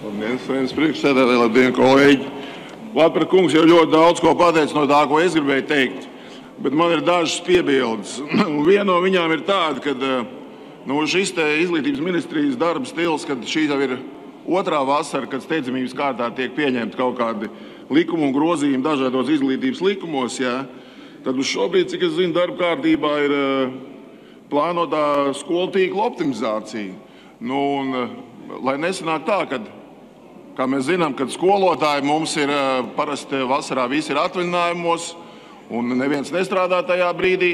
Paldies, Saeimas priekšsēdētāji, labdien, kolēģi! Latpra kungs jau ļoti daudz ko pateica no tā, ko es gribēju teikt, bet man ir dažas piebildes. Viena no viņām ir tāda, ka šis izglītības ministrijas darba stils, kad šī jau ir otrā vasara, kad steidzamības kārtā tiek pieņemti kaut kādi likumu un grozījumi dažādos izglītības likumos, tad uz šobrīd, cik es zinu, darba kārtībā ir plānotā skolu tīkla optimizācija. Lai nesanāk tā, kā mēs zinām, kad skolotāji mums ir parasti vasarā visi ir atvaļinājumos un neviens nestrādā tajā brīdī,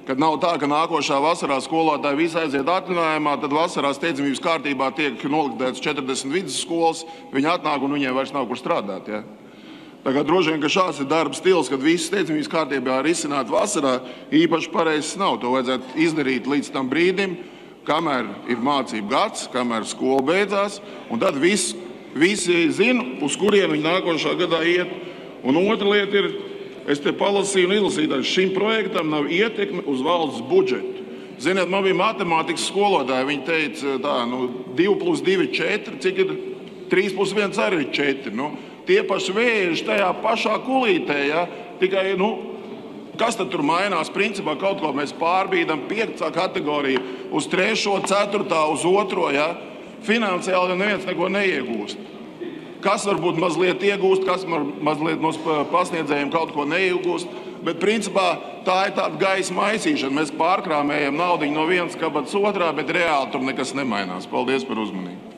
kad nav tā, ka nākošā vasarā skolotāji visi aiziet atvaļinājumā, tad vasarā steidzamības kārtībā tiek noliktēts 40 vidusskolas, viņi atnāk un viņiem vairs nav kur strādāt. Ja? Tā kā droši vien, ka šāds ir darba stils, kad visi steidzamības kārtībā ir izcināt vasarā, īpaši pareizs nav. To vajadzētu izdarīt līdz tam brīdim, kamēr ir mācību gads, kamēr skola beidzās, un tad visi zina, uz kurien viņi nākošā gadā iet. Un otra lieta ir, es te palasīju un izlasīju, šim projektam nav ietekme uz valsts budžetu. Ziniet, man bija matemātikas skolotāji, viņi teica, 2 plus 2 ir 4, cik ir 3 plus 1 arī ir 4. Tie paši vēži tajā pašā kulītē, tikai, kas tad tur mainās? Principā kaut ko mēs pārbīdam 5. kategoriju uz 3., 4., uz 2. Finansiāli neviens neko neiegūst. Kas varbūt mazliet iegūst, kas mazliet no pasniedzējiem kaut ko neiegūst, bet principā tā ir tāda gaisa maisīšana. Mēs pārkrāmējam naudiņu no vienas kabatas otrā, bet reāli tur nekas nemainās. Paldies par uzmanību.